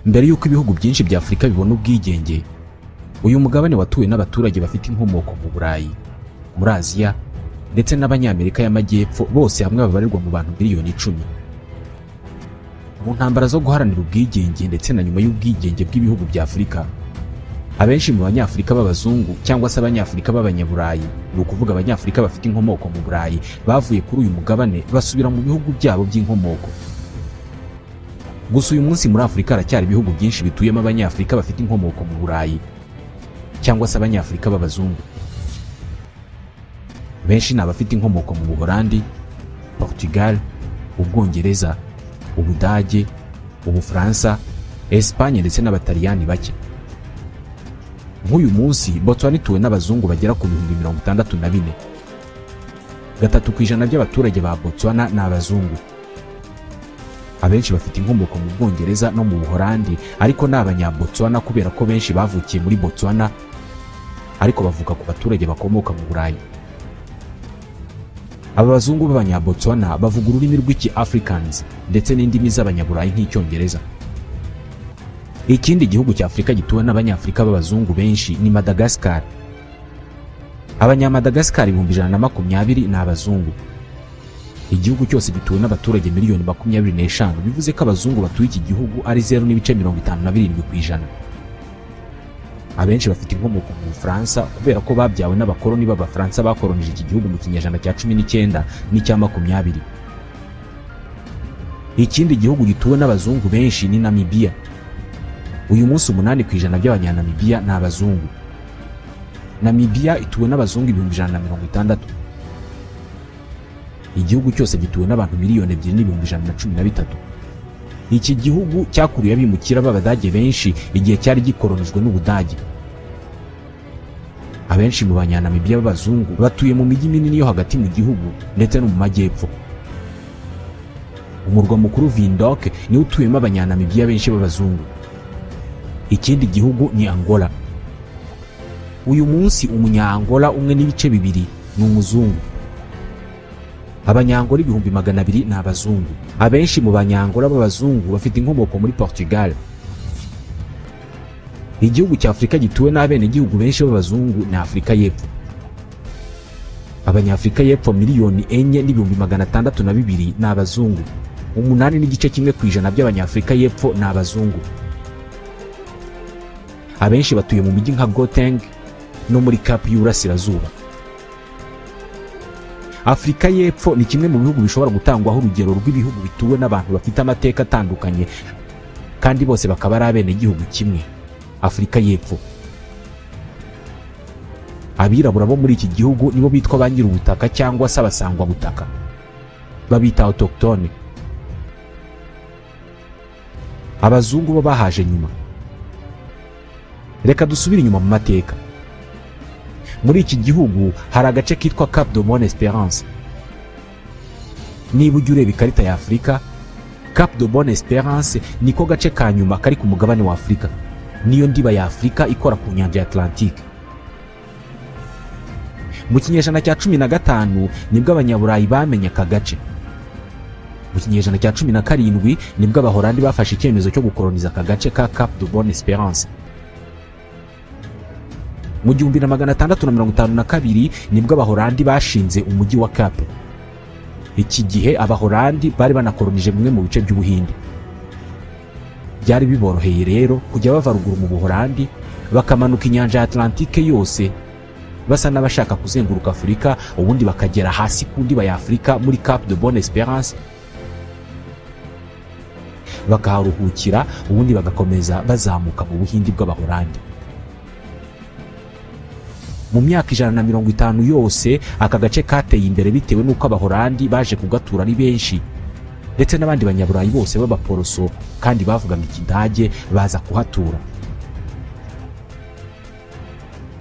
Mbere y'uko ibihugu byinshi bya Afurika bibona ubwigenge, uyu mugabane watuwe n'abaturage bafite inkomoko mu Burayi, muri Aziya ndetse n'Abanyamerika y'Amajyepfo, bose hamwe babarirwa mu bantu miliyoni 10. Mu ntambara zo guharanira ubwigenge ndetse na nyuma y'ubwigenge bw'ibihugu bya Afurika, abenshi mu Banyafurika b'abazungu cyangwa se Abanyafurika b'Abanyaburayi, ni ukuvuga Abanyafurika bafite inkomoko mu Burayi, bavuye kuri uyu mugabane basubira mu bihugu byabo by'inkomoko. Gusa uyu munsi muri Afurika haracyari ibihugu byinshi bituyemo Abanyafurika bafite inkomoko mu Burayi cyangwa se Abanyafurika b'abazungu. Benshi ni abafite inkomoko mu Buholandi, Portugal, Ubwongereza, Ubudage, Ubufaransa, Espagne ndetse n'Abataliyani bake. Nk'uyu munsi Botswana ituwe n'abazungu bagera ku 64,000. 3% by'abaturage ba Botswana ni abazungu. Abenshi bafite inkomoko mu Bwongereza no mu Buholandi, ariko ni Abanyabotswana kubera ko benshi bavukiye muri Botswana ariko bavuka ku baturage bakomoka mu Burayi. Aba bazungu b'Abanyabotswana bavuga ururimi rw'Iki-Afrikaans ndetse n'indimi z'Abanyaburayi nk'Icyongereza. Ikindi gihugu cya Afurika gituwe n'Abanyafurika b'abazungu benshi ni Madagascar. Abanyamadagascar 120,000 ni abazungu. Igihugu cyose gituwe n'abaturage miliyoni 25, bivuze ko abazungu batuye iki gihugu ari 0.57%. Abenshi bafite inkomoko mu Bufaransa kubera ko babyawe n'abakoloni b'Abafaransa bakolonije iki gihugu mu kinyejana cya 19 n'icya 20. Ikindi gihugu gituwe n'abazungu benshi ni Namibia. Uyu munsi 8% by'Abanyanamibia ni abazungu. Namibia ituwe n'abazungu 160,000. Igihugu cyose gituwe n'abantu miliyoni 2,113. Iki gihugu cyakuriye abimukira b'Abadage benshi igihe cyari gikolonijwe n'Ubudage. Abenshi mu Banyanamibia b'abazungu batuye mu mijyi minini yo hagati mu gihugu ndetse no mu majyepfo. Umurwa mukuru Windhoek ni utuyemo Abanyanamibia benshi b'abazungu. Ikindi gihugu ni Angola. Uyu munsi Umunya-Angola umwe n'ibice 2 ni umuzungu. Abanyangola 200,000 ni abazungu. Abenshi mu Banyangola b'abazungu bafite inkomoko muri Portugal. Igihugu cya Afurika gituwe n'abene gihugu benshi b'abazungu ni Afurika y'Epfo. Abanyafurika y'Epfo miliyoni 4,602 ni abazungu. 8.1% by'Abanyafurika y'Epfo ni abazungu. Abenshi batuye mu mijyi nka Gauteng no muri Cape y'Uburasirazuba. Afurika y'Epfo ni kimwe mu bihugu bishobora gutangwaho urugero rw'ibihugu bituwe n'abantu bafite amateka atandukanye kandi bose bakaba ari abene gihugu kimwe, Afurika y'Epfo. Abirabura bo muri iki gihugu nibo bitwa ba nyir'ubutaka cyangwa se abasangwa butaka, babita autochtone. Abazungu bo bahaje nyuma. Reka dusubire inyuma mu mateka. Muri iki gihugu hari agace kitwa Cap de Bonne-Espérance. Niba ujya ureba ikarita ya Afurika, Cap de Bonne-Espérance niko gace ka nyuma kari ku mugabane wa Afurika. Niyo ndiba ya Afurika ikora ku nyanja ya Atlantique. Mu kinyejana cya 15 nibwo Abanyaburayi bamenye aka gace. Mu kinyejana cya 17 nibwo Abaholandi bafashe icyemezo cyo gukoloniza aka gace ka Cap de Bonne-Espérance. Mu 1652 nibwo Abaholandi bashinze umujyi wa Cap. Iki gihe Abaholandi bari banakolonije bimwe mu bice by'Ubuhinde. Byari biboroheye rero kujya bava ruguru mu Buholandi bakamanuka inyanja ya Atlantique yose basa n'abashaka kuzenguruka Afurika, ubundi bakagera hasi ku ndiba ya Afurika muri Cap de Bonne-Espérance, bakaharuhukira, ubundi bagakomeza bazamuka mu Buhindi bw'Abaholandi. Mu myaka 150 yose aka gace kateye imbere bitewe n'uko Abaholandi baje kugatura ari benshi, ndetse n'abandi Banyaburayi bose b'Abaporoso kandi bavugaga Ikidage baza kuhatura.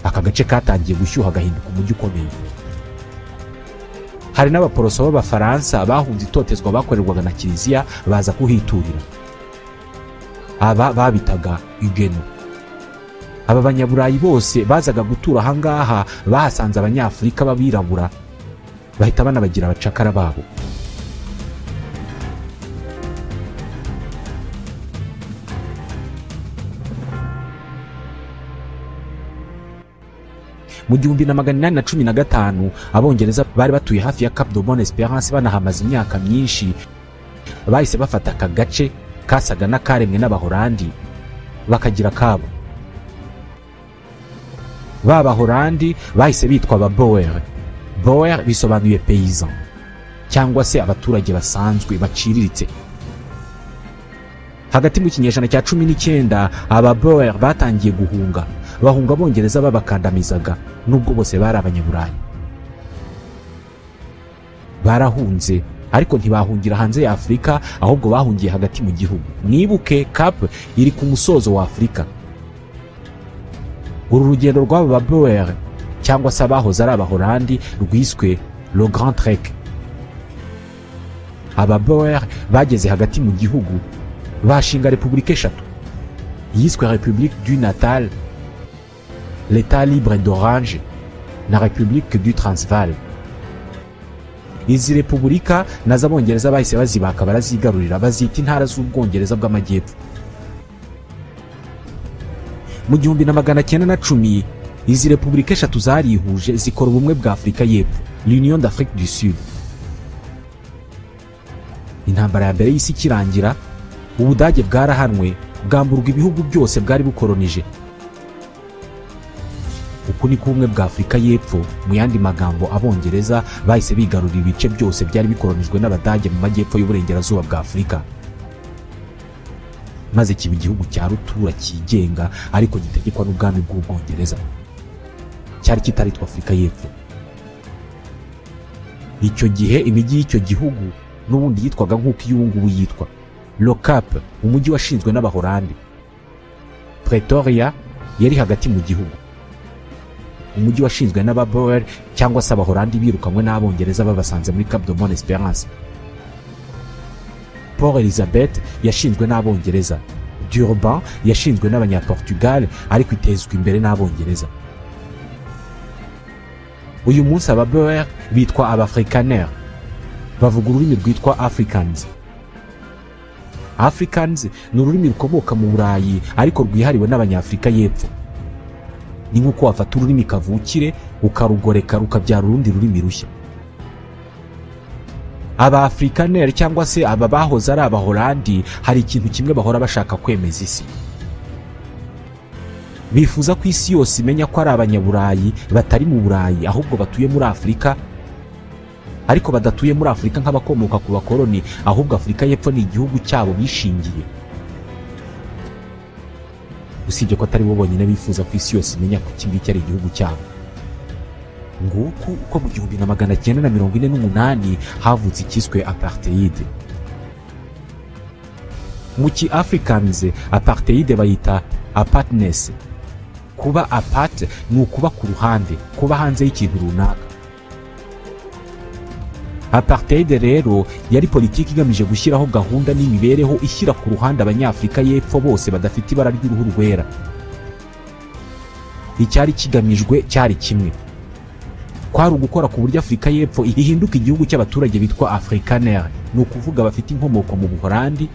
Aka gace katangiye gushyuha gahinduka umujyi ukomeye. Hari n'Abaporoso b'Abafaransa bahunze itotezwa bakorerwaga na Kiliziya baza kuhiturira. Aba babitaga Huguenot. Aba Banyaburayi bose bazaga gutura ahangaha bahasanze Abanyafurika b'abirabura, bahita banabagira abacakara babo. Mu 1815 abongereza bari batuye hafi ya Cap de Bonne Espérance banahamaze imyaka myinshi, bahise bafata aka gace kasaga n'akaremwe n'Abahorandi bakagira kabo. B'Abahorandi bahise bitwa aba Boer. Boer bisobanuye paysan cyangwa se abaturage basanzwe baciriritse. Hagati mu kinyejana cya 19 aba Boer batangiye guhunga, bahunga abongereza babakandamizaga nubwo bose bari abanyaburayi. Barahunze ariko ntibahungira hanze ya Afrika, ahubwo bahungiye hagati mu gihugu. Mwibuke Cap iri ku musozo wa Afrika. Uru rugendo rw'aba Boer cyangwa se abahoze ari Abahorandi rwiswe Le Grand Trek. Aba Boer bageze hagati mu gihugu bashinga repubulika eshatu, yiswe République du Natal, l'État libre d'Orange na République du Transvaal. Izi repubulika nazo abongereza bahise bazibaka barazigarurira, bazita intara z'Ubwongereza bw'Amajyepfo. Mu 1910 izi repubulika eshatu zarihuje zikora ubumwe bwa Afurika y'Epfo, l'Union d'Afrique du Sud. Intambara ya mbere y'isi ikirangira, Ubudage bwarahanwe bwamburwa ibihugu byose bwari bukolonije. Uku ni kumwe bwa Afurika y'Epfo, mu yandi magambo abongereza bahise bigarurira ibice byose byari bikolonijwe n'Abadage mu majyepfo y'uburengerazuba bwa Afurika, maze kiba igihugu cya rutura cyigenga ariko gitegekwa n'ubwami bw'Ubwongereza. Cyari kitaritwa Afurika y'Epfo. Icyo gihe imijyi y'icyo gihugu n'ubundi yitwaga nk'uko iy'ubu ngubu yitwa. Le Cap, umujyi washinzwe n'Abahorandi. Pretoria yari hagati mu gihugu, umujyi washinzwe n'aba Boer cyangwa se Abahorandi birukanywe n'Abongereza babasanze muri Cap de Bonne Espérance. Port Elizabeth yashinzwe n'Abongereza. Durban yashinzwe n'Abanyaportugal ariko itezwa imbere n'Abongereza. Uyu munsi aba Boer bitwa Abafrikaner, bavuga ururimi rwitwa Afrikaans. Afrikaans ni ururimi rukomoka mu Burayi ariko rwihariwe n'Abanyafurika y'Epfo. Ni nk'uko wafata ururimi kavukire ukarugoreka rukabyara urundi rurimi rushya. Aba Afrikaner cyangwa se aba bahoze ari Abahorandi hari ikintu kimwe bahora bashaka kwemeza isi. Bifuza ko isi yose imenya ko ari Abanyaburayi batari mu Burayi ahubwo batuye muri Afurika, ariko badatuye muri Afurika nk'abakomoka ku bakoloni, ahubwo Afurika y'Epfo ni igihugu cyabo bishingiye. Usibye ko atari bo bonyine bifuza ko isi yose imenya ko iki ngiki ari igihugu cyabo. Nguku uko mu 1948 havutse ikiswe apartheid. Mu ki Afrikaans apartheid bayita apartness. Kuba apart ni ukuba ku ruhande, kuba hanze y'ikintu runaka. Apartheid rero yari politiki igamije gushyiraho gahunda n'imibereho ishyira ku ruhande Abanyafurika y'Epfo bose badafite ibara ry'uruhu rwera. Icyari kigamijwe cyari kimwe, kwari ugukora ku buryo Afurika y'Epfo ihinduka igihugu cy'abaturage bitwa Afrikaner, ni ukuvuga bafite inkomoko mu Buholandi,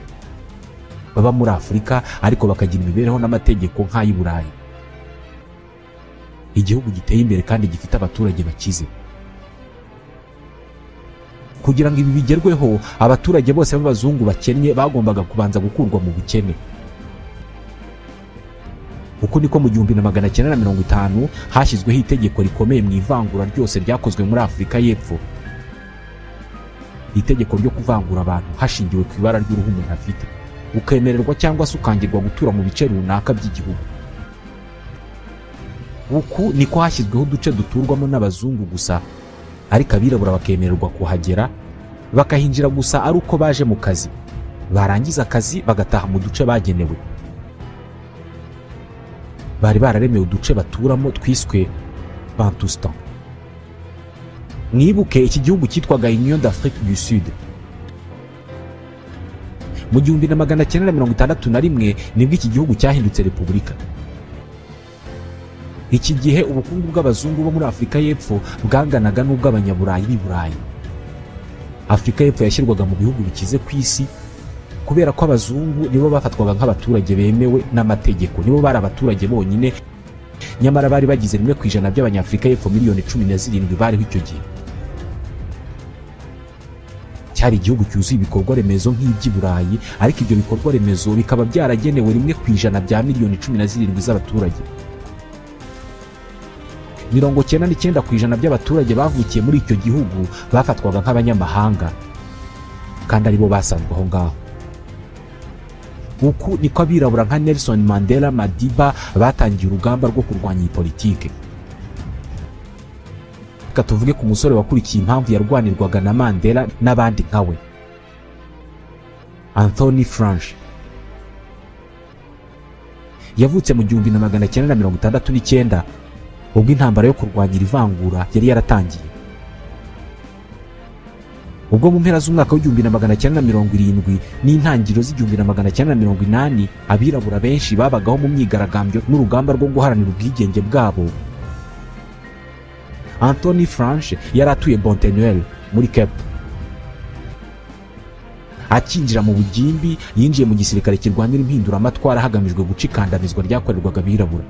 baba muri Afurika ariko bakagira imibereho n'amategeko nk'ay'i Burayi. Igihugu giteye imbere kandi gifite abaturage bakize. Kugira ngo ibi bigerweho, abaturage bose b'abazungu bakennye bagombaga kubanza gukurwa mu bukene. Uko niko mu 1950 hashyizweho itegeko rikomeye mu ivangura ryose ryakozwe muri Afurika y'Epfo. Itegeko ryo kuvangura abantu hashingiwe ku ibara ry'uruhu umuntu afite, ukemererwa cyangwa se ukangirwa gutura mu bice runaka by'igihugu. Uku niko hashyizweho uduce duturwamo n'abazungu gusa, ariko abirabura bakemererwa kuhagera, bakahinjira gusa ari uko baje mu kazi, barangiza akazi bagataha mu duce bagenewe. Bari bararemewe uduce baturamo twiswe Bantustan. Mwibuke iki gihugu cyitwaga Union d'Afrique du Sud. Mu 1961 nibwo iki gihugu cyahindutse repubulika. Iki gihe ubukungu bw'abazungu bo muri Afurika y'Epfo bwanganaga n'ubw'Abanyaburayi b'i Burayi. Afurika y'Epfo yashyirwaga mu bihugu bikize ku isi kubera ko abazungu nibo bafatwaga nk'abaturage bemewe n'amategeko, nibo bari abaturage bonyine nyamara bari bagize 1% by'abanyafurika y'Epfo miliyoni 17 bariho icyo gihe. Cyari igihugu cyuzuye ibikorwa remezo nk'iby'i Burayi, ariko ibyo bikorwa remezo bikaba byaragenewe 1% bya miliyoni 17 z'abaturage. 99% by'abaturage bavukiye muri icyo gihugu bafatwaga nk'abanyamahanga, kandi aribo basanzwe aho ngaho. Uku niko abirabura nka Nelson Mandela Madiba batangiye urugamba rwo kurwanya iyi politike. Tuvuge ku musore wakurikiye impamvu yarwanirwaga na Mandela n'abandi nkawe, Anthony Franch. Yavutse mu 1969 ubwo intambara yo kurwanya ivangura yari yaratangiye. Ubwo mu mpera z'umwaka w'1970 n'intangiriro z'1980 abirabura benshi babagaho mu myigaragambyo n'urugamba rwo guharanira ubwigenge bwabo. Anthony Franch yari atuye Bontenuel muri Cape. Akinjira mu bugimbi yinjiye mu gisirikare kirwanira impinduramatwara hagamijwe guca ikandamizwa ryakorerwaga abirabura.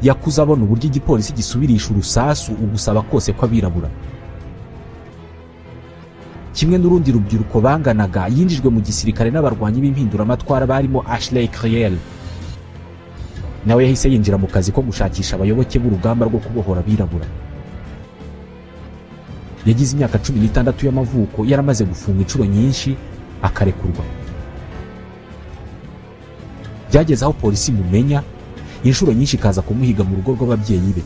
Yakuze abona uburyo igipolisi gisubirisha urusasu ugusaba kose kw'abirabura. Kimwe n'urundi rubyiruko banganaga, yinjijwe mu gisirikare n'abarwanyi b'impinduramatwara barimo Ashley Criel. Nawe yahise yinjira mu kazi ko gushakisha abayoboke b'urugamba rwo kubohora abirabura. Yagize imyaka 16 y'amavuko, yaramaze gufunga inshuro nyinshi akarekurwa. Byageze aho polisi mumenya, inshuro nyinshi kaza kumuhiga mu rugo rw'ababyeyi be.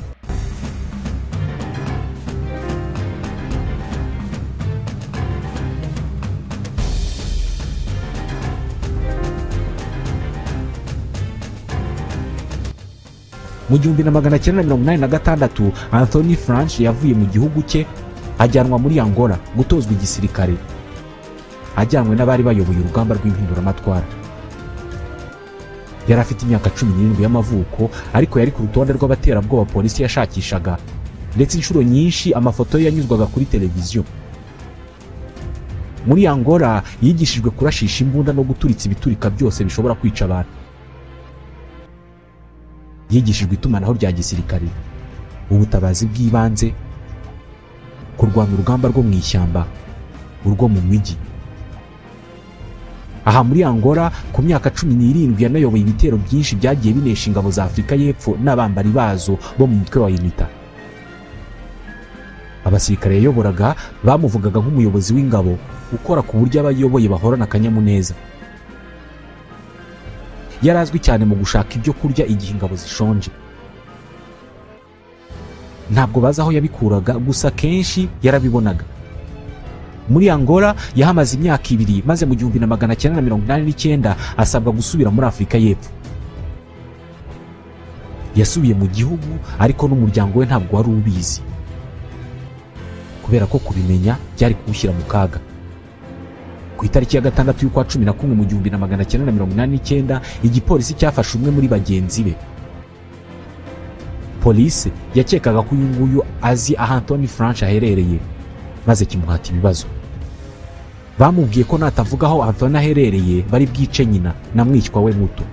Mu 1986 Anthony Franch yavuye mu gihugu cye ajyanwa muri Angola gutozwa igisirikare, ajyanwe n'abari bayoboye urugamba rw'impinduramatwara. Yari afite imyaka 17 y'amavuko, ariko yari ku rutonde rw'abaterabwoba polisi yashakishaga, ndetse inshuro nyinshi amafoto ye yanyuzwaga kuri televiziyo. Muri Angola yigishijwe kurashisha imbunda no guturitsa ibiturika byose bishobora kwica abantu. Yigishijwe itumanaho rya gisirikare, ubutabazi bw'ibanze, kurwanya urugamba rwo mu ishyamba, urwo mu mijyi. Aha muri Angola ku myaka 17 yanayoboye ibitero byinshi byagiye binesha ingabo za Afurika y'Epfo n'abambari bazo bo mu mutwe wa UNITA. Abasirikare yayoboraga bamuvugaga nk'umuyobozi w'ingabo ukora ku buryo abayoboye bahorana akanyamuneza. Yarazwi cyane mu gushaka ibyo kurya igihe ingabo zishonje. Ntabwo bazi aho yabikuraga, gusa kenshi yarabibonaga. Muri Angola yahamaze imyaka 2, maze mu 1989 asabwa gusubira muri Afurika y'Epfo. Yasubiye mu gihugu, ariko n'umuryango we ntabwo wari ubizi, kubera ko kubimenya byari kuwushyira mu kaga. Ku itariki ya 6 y'ukwa 11 mu 1989 igipolisi cyafashe umwe muri bagenzi be. Polisi yakekaga ko uyu nguyu azi aho Anthony Franch aherereye, maze kimuhata ibibazo. Bamubwiye ko natavuga aho Anthony aherereye bari bwice nyina na mwishywa we muto.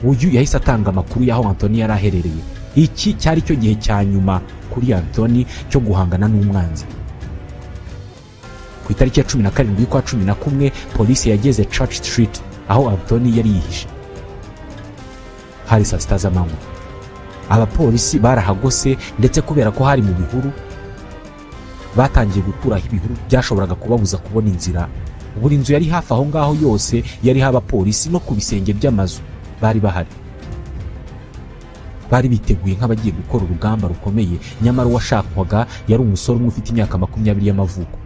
Uyu yahise atanga amakuru y'aho Anthony yari aherereye. Iki cyari cyo gihe cya nyuma kuri Anthony cyo guhangana n'umwanzi. Ku itariki ya 17 y'ukwa 11 polisi yageze Church Street aho Anthony yari yihishe. Hari saa 6 z'amanywa. Abapolisi barahagose, ndetse kubera ko hari mu bihuru batangiye gukuraho ibihuru byashoboraga kubabuza kubona inzira. Buri nzu yari hafi aho ngaho yose yari haba polisi, no ku bisenge by'amazu bari bahari. Bari biteguye nk'abagiye gukora urugamba rukomeye, nyamara uwashakwaga yari umusore umwe ufite imyaka 20 y'amavuko.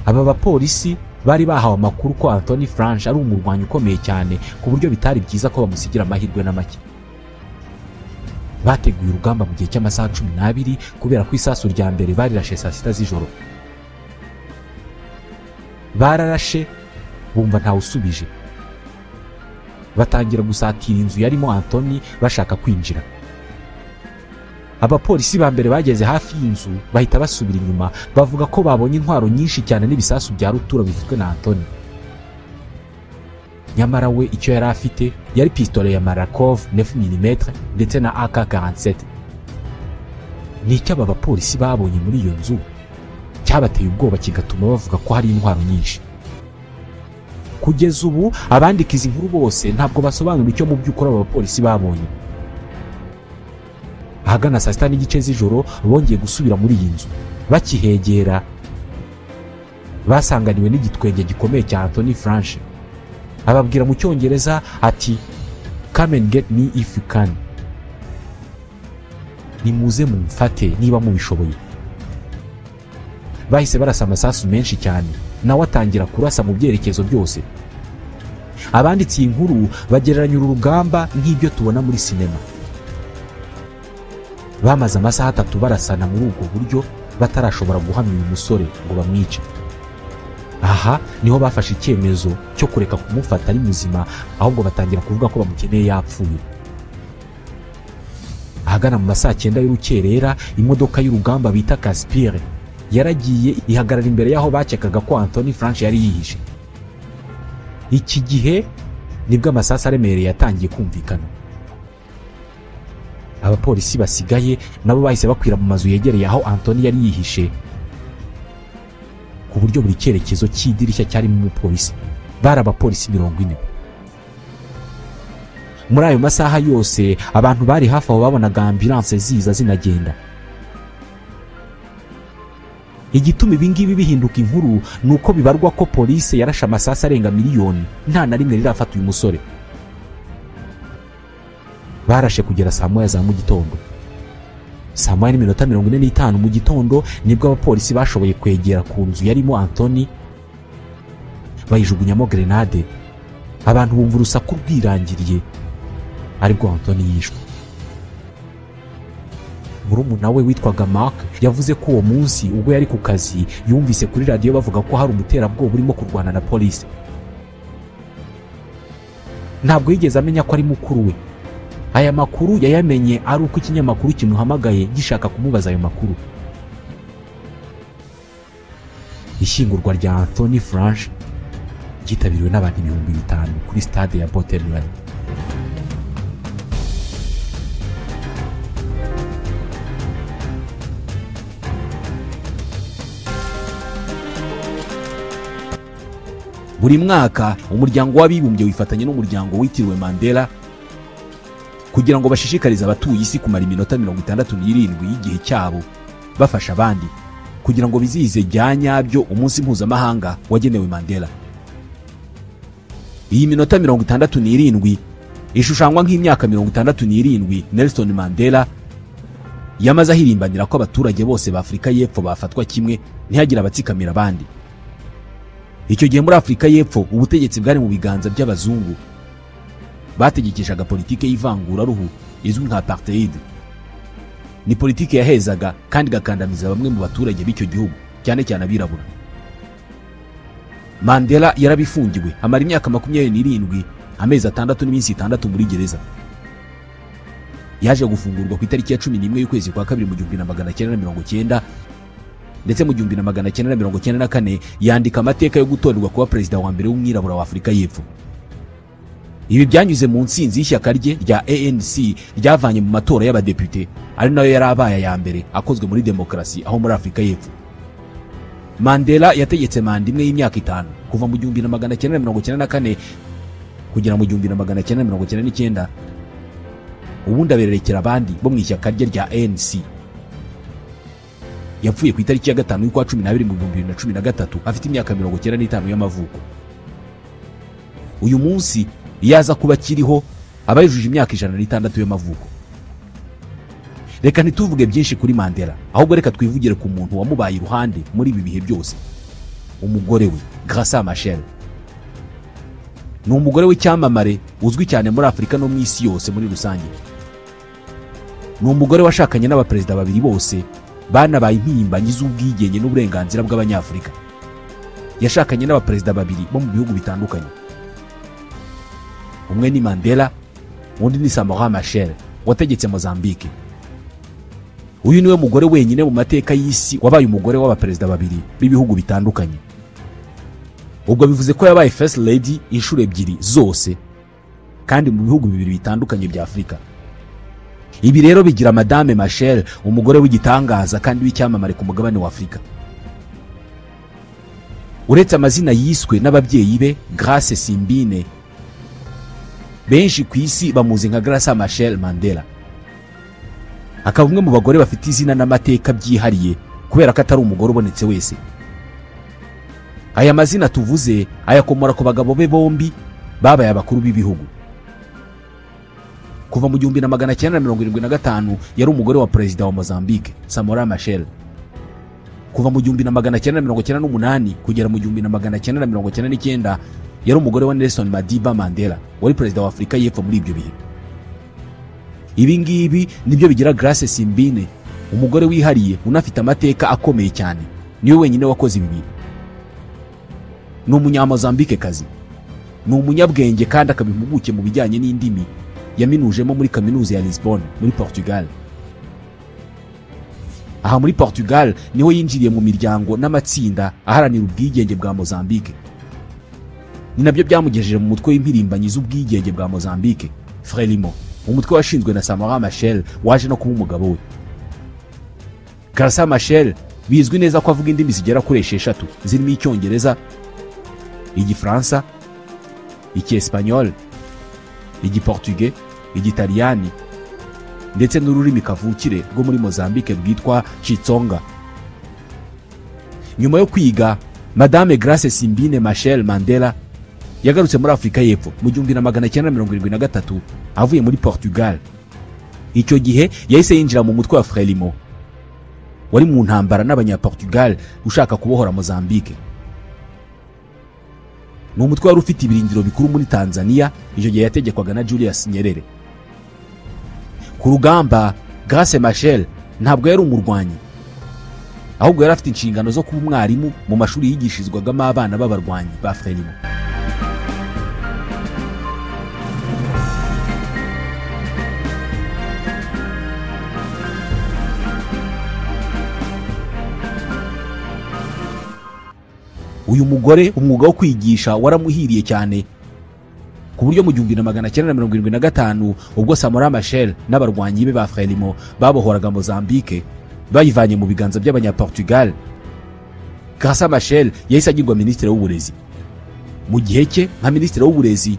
Aba bapolisi bari bahawe amakuru ko Anthony Franch ari umurwanyi ukomeye cyane, ku buryo bitari byiza ko bamusigira amahirwe na make. Bateguye urugamba mu gihe cy'amasaha 12 kubera ko isasu rya mbere barirashe saa 6 z'ijoro. Bararashe bumva ntawe usubije, batangira gusatira inzu yarimo Anthony bashaka kwinjira. Abapolisi ba mbere bageze hafi y'inzu bahita basubira inyuma, bavuga ko babonye intwaro nyinshi cyane n'ibisasu bya rutura bifitwe na Anthony. nyamara we icyo yari afite yari pistole ya Marakov 9mm ndetse na AK-47. Nicyo aba bapolisi babonye muri iyo nzu cyabateye ubwoba kigatuma bavuga ko hari intwaro nyinshi. Kugeza ubu abandika izi nkuru bose ntabwo basobanura icyo mu by'ukuri aba bapolisi babonye. Ahagana saa 6:30 z'ijoro bongeye gusubira muri iyi nzu. Bakihegera basanganiwe n'igitwenge gikomeye cya Anthony Franche. Ababwira mu cyongereza ati "Come and get me if you can." Nimuze mumfate niba mubishoboye. Bahise barasa amasasu menshi cyane, nawe atangira kurasa mu byerekezo byose. Abanditsi inkuru bagereranya uru rugamba nk'ibyo tubona muri sinema. Bamaze amasaha 3 barasana muri ubwo buryo batarashobora guhamya uyu musore ngo bamwice. Aha niho bafashe icyemezo cyo kureka kumufata ari muzima, ahubwo batangira kuvuga ko bamukeneye yapfuye. Ahagana mu masaha 9 y'urukerera, imodoka y'urugamba bita Caspire yaragiye ihagarara imbere yaho bakekaga ko Anthony Franche yari yihishe. Iki gihe nibwo amasasu aremereye yatangiye kumvikana. Abapolisi basigaye nabo bahise bakwira mu mazu yegereye aho Anthony yari yihishe, ku buryo buri cyerekezo cy'idirishya cyari mu polisi. Bari abapolisi 40. Muri ayo masaha yose abantu bari hafi aho babonaga ambulance ziza zinagenda. Igituma ibingibi bihinduka inkuru nuko bibarwa ko polisi yarashe amasasu arenga miliyoni nta na rimwe rirafata uyu musore. Barashe kugera saa 1 za mu gitondo. Saa 1:45 mu gitondo nibwo abapolisi bashoboye kwegera ku nzu yarimo Anthony, bayijugunyamo grenade. Abantu bumva urusaku rwirangiriye, ariko Anthony yishwe. Murumuna we witwaga Mark yavuze ko uwo munsi ubwo yari ku kazi yumvise kuri radio bavuga ko hari umuterabwoba urimo kurwana na polisi. Ntabwo yigeze amenya ko ari mukuru we. Aya makuru yayamenye ari uko ikinyamakuru kimuhamagaye gishaka kumubaza ayo makuru. Ishyingurwa rya Anthony Franche ryitabiriwe n'abantu 5,000 kuri stade ya Botterland. Buri mwaka umuryango w'abibumbye wifatanya n'umuryango witiriwe Mandela kugira ngo bashishikarize abatuye isi kumara iminota 67 y'igihe cyabo bafasha abandi, kugira ngo bizihize byanyabyo umunsi mpuzamahanga wagenewe Mandela. Iyi minota 67 ishushanywa nk'imyaka 67 Nelson Mandela yamaze ahirimbanira ko abaturage bose ba Afrika y'Epfo bafatwa kimwe ntihagira abatsikamira abandi. Icyo gihe muri Afrika y'Epfo ubutegetsi bwari mu biganza by'abazungu bategekeshaga politike y'ivangura ruhu izwi nka apartheid. Ni politike yahezaga kandi gakandamiza bamwe mu baturage b'icyo gihugu, cyane cyane abirabura. Mandela yarabifungiwe amara imyaka 27, amezi 6 n'iminsi 6 muri gereza. Yaje gufungurwa ku itariki ya 11 y'ukwezi kwa kabiri mu 1990, ndetse mu 1994 yandika amateka yo gutorerwa kuba perezida wa mbere w'umwirabura wa Afrika y'Epfo. Ibi byanyuze mu nsinzi y'ishyaka rye rya ANC ryavanye mu matora y'abadepite, ari nayo yarabaye ya mbere akozwe muri demokarasi aho muri Afrika y'Epfo. Mandela yategetse manda imwe y'imyaka 5 kuva mu 1994 kugera mu 1999, ubundi abererekera abandi bo mu ishyaka rye rya ANC. Yapfuye ku itariki ya 5 y'ukwa 12 mu 2013 afite imyaka 95 y'amavuko. Uyu munsi yaza kuba kiriho abayujuje imyaka 106 y'amavuko. Reka ntituvuge byinshi kuri Mandela, ahubwo reka twivugire ku muntu wamubaye iruhande muri ibi bihe byose. Umugore we, Graça Machel. Ni umugore w'icyamamare uzwi cyane muri Afrika no mu isi yose muri rusange. Ni umugore washakanye n'abaperezida babiri bose banabaye impirimbanyi z'ubwigenge n'uburenganzira bw'abanyafrika. Yashakanye n'abaperezida babiri bo mu bihugu bitandukanye. Umwe ni Mandela, undi ni Samora Machel wategetse Mozambique. Uyu niwe mugore wenyine mu mateka y'isi wabaye umugore w'abaperezida babiri b'ibihugu bitandukanye. ubwo bivuze ko yabaye first lady inshuro ebyiri zose kandi mu bihugu bibiri bitandukanye bya Afurika. Ibi rero bigira Madame Machel umugore w'igitangaza kandi w'icyamamare ku mugabane wa Afurika. Uretse amazina yiswe n'ababyeyi be Grace Simbine, benshi ku isi bamuzi nka Graca Machel Mandela. Akaba umwe mu bagore bafite izina n'amateka byihariye kubera ko atari umugore ubonetse wese. Aya mazina tuvuze ayakomora ku bagabo be bombi babaye abakuru b'ibihugu. Kuva mu 1975 yari umugore wa perezida wa Mozambique Samora Machel. Kuva mu 1998 kugera mu 1999 yari umugore wa Nelson Madiba Mandela wari perezida wa Afurika y'Epfo muri ibyo bihe. Ibi ngibi nibyo bigira Grace Simbine umugore wihariye unafite amateka akomeye cyane. Niwe wenyine wakoze ibi bintu. Ni umunyamozambique kazi, ni umunyabwenge kandi akabimpuguke mu bijyanye n'indimi yaminujemo muri kaminuza ya Lisbon muri Portugal. Aha muri Portugal niho yinjiriye mu miryango n'amatsinda aharanira ubwigenge bwa Mozambique. Ni nabyo byamugejeje mu mutwe w'impirimbanyi z'ubwigenge bwa Mozambique, Frelimo, umutwe washinzwe na Samora Machel waje no kuba umugabo we. Graca Machel bizwi neza ko avuga indimi zigera kuri 6 zirimo Icyongereza, Igifaransa, Icyespagnol, Igiportugais, Igitaliyani ndetse n'ururimi kavukire rwo muri Mozambique rwitwa Chitsonga. Nyuma yo kwiga, Madame Grace Simbine Machel Mandela yagarutse muri Afurika y'Epfo mu 1973 avuye muri Portugal. Icyo gihe yahise yinjira mu mutwe wa Frelimo wari mu ntambara n'Abanyaportugal ushaka kubohora Mozambique. Ni umutwe wari ufite ibirindiro bikuru muri Tanzania icyo gihe yategekwaga na Julius Nyerere. Ku rugamba, Grace Machel ntabwo yari umurwanyi, ahubwo yari afite inshingano zo kuba umwarimu mu mashuri yigishirizwagamo abana b'abarwanyi ba Frelimo. Uyu mugore umwuga wo kwigisha waramuhiriye cyane ku buryo mu 1975 ubwo Samora Machel n'abarwanyi be ba Frelimo babohoraga Mozambique bayivanye mu biganza by'Abanyaportugal, Graca Machel yahise agirwa minisitiri w'uburezi. Mu gihe cye nka minisitiri w'uburezi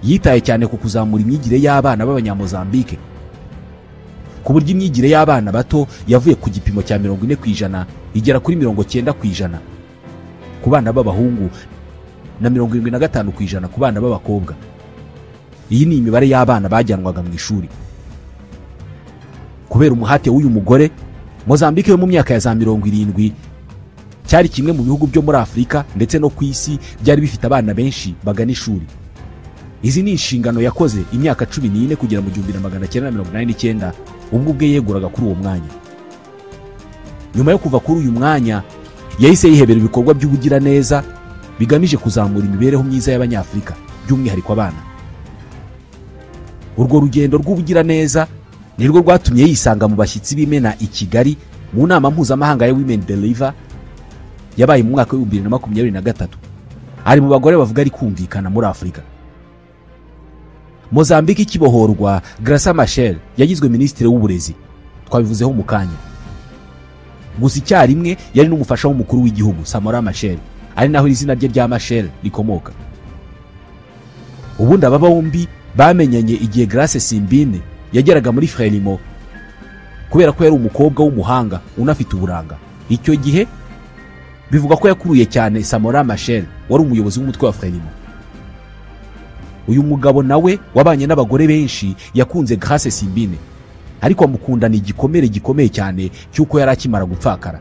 yitaye cyane ku kuzamura imyigire y'abana b'Abanyamozambique, ku buryo imyigire y'abana bato yavuye ku gipimo cya 40% igera kuri 90% ku bana b'abahungu na 75% ku bana b'abakobwa. Iyi ni imibare y'abana bajyanwaga mu ishuri. Kubera umuhate w'uyu mugore, Mozambique yo mu myaka ya za 70 cyari kimwe mu bihugu byo muri Afurika ndetse no ku isi byari bifite abana benshi bagana ishuri. Izi ni inshingano yakoze imyaka 14 kugera mu 1989 ubwo ubwe yeguraga kuri uwo mwanya. Nyuma yo kuva kuri uyu mwanya, yahise yihebera ibikorwa by'ubugira neza bigamije kuzamura imibereho myiza y'Abanyafurika by'umwihariko abana. Urwo rugendo rw'ubugira neza nirwo rwatumye yisanga mu bashyitsi b'Imena i Kigali mu nama mpuzamahanga ya Women Deliver yabaye mu mwaka wa 2023. Ari mu bagore bavuga ari kumvikana muri Afurika. Mozambique ikibohorwa, Graca Machel yagizwe minisitiri w'uburezi, twabivuzeho mu kanya. Gusa icyarimwe yari n'umufasha w'umukuru w'igihugu Samora Machel, ari naho izina rye rya Machel rikomoka. Ubundi aba bombi bamenyanye igihe Grace Simbine yageraga muri Frelimo kubera ko yari umukobwa w'umuhanga unafite uburanga. Icyo gihe bivuga ko yakuruye cyane Samora Machel wari umuyobozi w'umutwe wa Frelimo. Uyu mugabo nawe wabanye n'abagore benshi yakunze Grace Simbine, ariko amukundana igikomere cyane cyuko yari akimara gupfakara.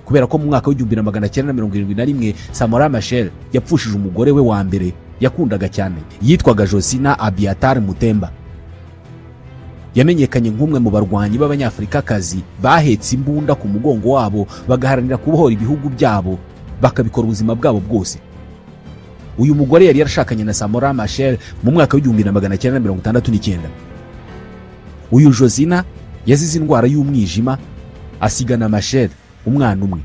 Kubera ko mu mwaka wa 1971 Samora Machel yapfushije umugore we wa mbere yakundaga cyane, yitwaga Josina Abiatar Mutemba. Yamenyekanye nk'umwe mu barwanyi b'Abanyafurikakazi bahetse imbunda ku mugongo wabo bagaharanira kubohora ibihugu byabo bakabikora ubuzima bwabo bwose. Uyu mugore yari yarashakanye na Samora Machel mu mwaka wa 1969. Uyu Josina yazize indwara y'umwijima asigana Machel umwana umwe.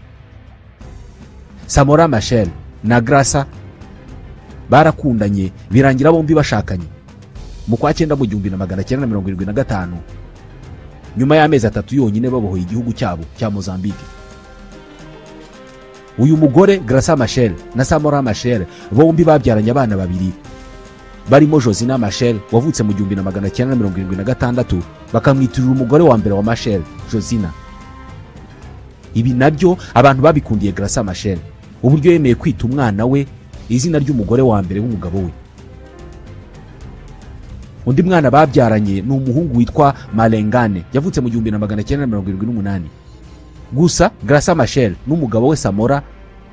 Samora Machel na Graça barakundanye birangira bombi bashakanye mu kwa 9 mu 1975, nyuma y'amezi 3 yonyine babohoye igihugu cyabo cya Mozambique. Uyu mugore Graça Machel na Samora Machel bombi babyaranye abana babiri barimo Josina Machel wavutse mu 1976, bakamwitirira umugore wa mbere wa Machel, Josina. Ibi nabyo abantu babikundiye Graça Machel, uburyo yemeye kwita umwana we izina ry'umugore wa mbere w'umugabo we. Undi mwana babyaranye ni umuhungu witwa Malengane yavutse mu 1978. Gusa Graça Machel n'umugabo we Samora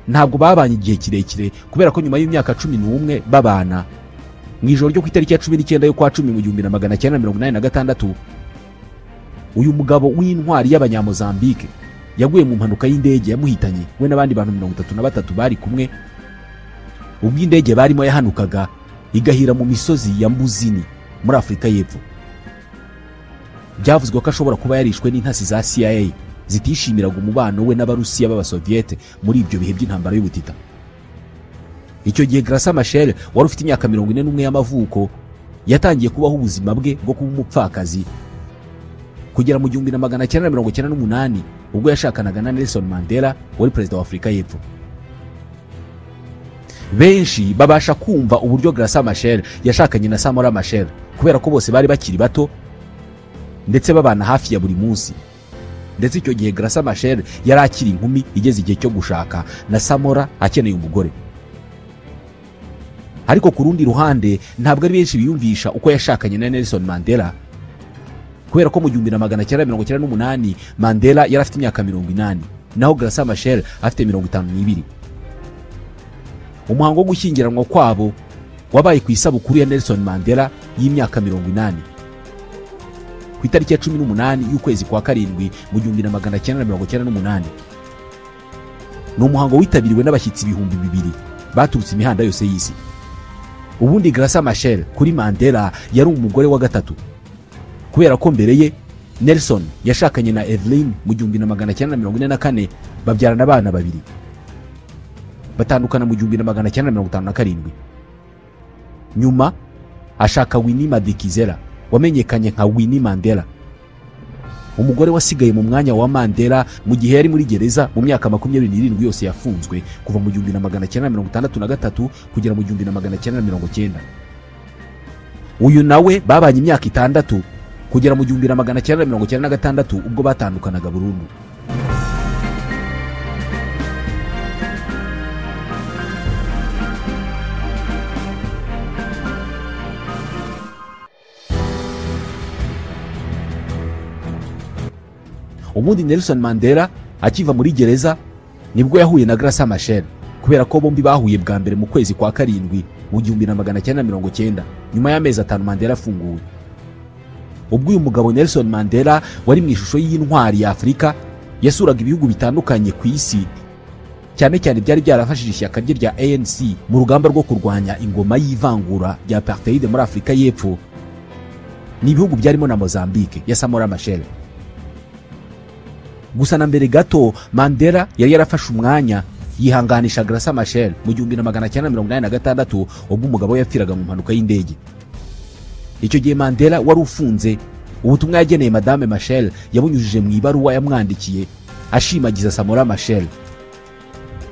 ntabwo babanye igihe kirekire, kubera ko nyuma y'imyaka 11 babana, mu ijoro ryo ku itariki ya 19 yo kwa 10 mu 1986, uyu mugabo w'intwari y'abanyamozambique yaguye mu mpanuka y'indege yamuhitanye we n'abandi bantu 33 bari kumwe, ubwo indege barimo yahanukaga igahira mu misozi ya Mbuzini muri Afrika y'Epfo. Byavuzwe ko ashobora kuba yarishwe n'intasi za CIA zitishimiraga umubano we n'abarusiya b'abasoviete muri ibyo bihe by'intambara y'ubutita. Icyo gihe Graça Machel wari ufite imyaka 41 y'amavuko yatangiye kubaho ubuzima bwe bwo kuba umupfakazi kugera mu 1998, ubwo yashakanaga na Nelson Mandela wari perezida wa Afrika y'Epfo. Benshi babasha kumva uburyo Graça Machel yashakanye na Samora Machel kubera ko bose bari bakiri bato ndetse babana hafi ya buri munsi. Ndetse icyo gihe Graça Machel yari akiri inkumi igeze igihe cyo gushaka na Samora akeneye umugore. Ariko ku rundi ruhande ntabwo ari benshi biyumvisha uko yashakanye na Nelson Mandela, kubera ko mu 1998 Mandela yari afite imyaka 80 naho Graça Machel afite 52. Umuhango wo gushyingiranwa kwabo wabaye ku isabukuru ya Nelson Mandela y'imyaka 80 ku itariki ya 18 y'ukwezi kwa 7 mu 1998. Ni umuhango witabiriwe n'abashyitsi 2,000 baturutse imihanda yose y'isi. Ubundi Graça Machel kuri Mandela yari umugore wa gatatu, kubera ko mbere ye Nelson yashakanye na Evelyn mu 1944, babyarana abana babiri, batandukana mu 1957. Nyuma ashaka Winnie Madikizela wamenyekanye nka Winnie Mandela, umugore wasigaye mu mwanya wa Mandela mu gihe yari muri gereza mu myaka 27 yose yafunzwe kuva mu 1963 kugera mu 1990. Uyu nawe babanye imyaka 6 kugera mu 1996 ubwo batandukanaga burundu. Ubundi Nelson Mandela akiva muri gereza nibwo yahuye na Graça Machel, kubera ko bombi bahuye bwa mbere mu kwezi kwa 7 mu 1990, nyuma y'amezi 5 Mandela afunguwe. Ubwo uyu mugabo Nelson Mandela wari mu ishusho y'intwari ya Afrika yasuraga ibihugu bitandukanye ku isi, cyane cyane byari byarafashije ishyaka rye rya ANC mu rugamba rwo kurwanya ingoma y'ivangura rya apartheid muri Afrika y'Epfo. Ni ibihugu byarimo na Mozambique ya Samora Machel. Gusa na mbere gato Mandela yari yarafashe umwanya yihanganisha Graça Machel mu 1986 ubwo umugabo yapfiraga mu mpanuka y'indege. Icyo gihe Mandela wari ufunze, ubutumwa yageneye Madame Machel yabunyujije mu ibaruwa yamwandikiye ashimagiza Samora Machel,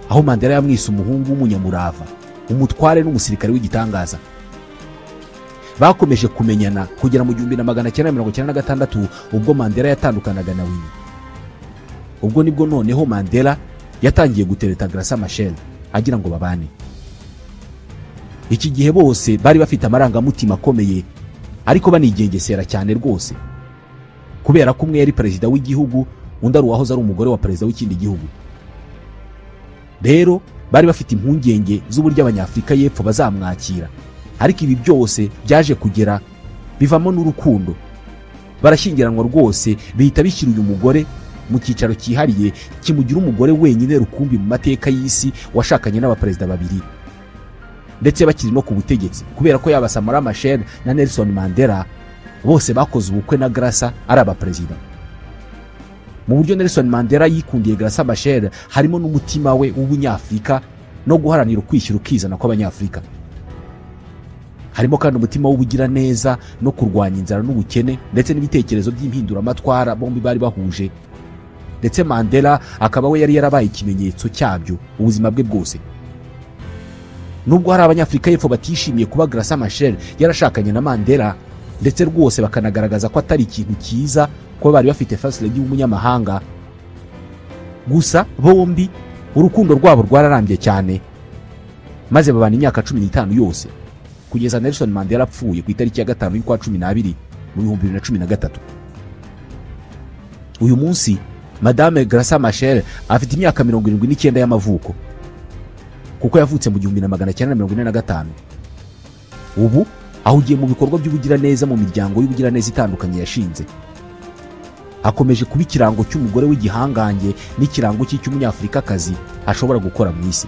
aho Mandela yamwise umuhungu w'umunyamurava, umutware n'umusirikare w'igitangaza. Bakomeje kumenyana kugera mu 1996 ubwo Mandela yatandukanaga na Winnie. Ubwo nibwo noneho Mandela yatangiye gutereta Graça Machel agira ngo babane. Iki gihe bose bari bafite amarangamutima akomeye, ariko banigengesera cyane rwose, kubera ko umwe yari perezida w'igihugu undi ari uwahoze ari umugore wa perezida w'ikindi gihugu. Rero bari bafite impungenge z'uburyo abanyafrika y'Epfo bazamwakira, ariko ibi byose byaje kugera bivamo n'urukundo. Barashyingiranwa rwose, bihita bishyira uyu mugore mu cyicaro cyihariye kimugira umugore wenyine rukumbi mu mateka y'isi washakanye n'abaperezida babiri, ndetse bakiri no ku butegetsi, kubera ko yaba Samora Machel na Nelson Mandela bose bakoze ubukwe na Graça ari abaperezida. Mu buryo Nelson Mandela yikundiye Graça Machel harimo n'umutima we w'ubunyafrika no guharanira ukwishyira ukizana kw'abanyafurika. Harimo kandi umutima w'ubugiraneza no kurwanya inzara n'ubukene ndetse n'ibitekerezo by'impinduramatwara bombi bari bahuje, ndetse Mandela akaba we yari yarabaye ikimenyetso cyabyo ubuzima bwe bwose. Nubwo hari abanyafurika y'epfo batishimiye kuba Graça Machel yarashakanye na Mandela, ndetse rwose bakanagaragaza ko atari ikintu cyiza kuba bari bafite first lady w'umunyamahanga, gusa bombi urukundo rwabo rwararambye cyane, maze babana imyaka 15 yose kugeza Nelson Mandela apfuye ku itariki ya 5 y'ukwa 12 mu 2013. Uyu munsi Madame Graça Machel afite imyaka 79 y'amavuko, kuko yavutse mu 1945. Ubu ahugiye mu bikorwa by'ubugiraneza mu miryango y'ubugiraneza itandukanye yashinze. Akomeje kuba ikirango cy'umugore w'igihangange n'ikirango cy'umunyafurikakazi ashobora gukora mu isi.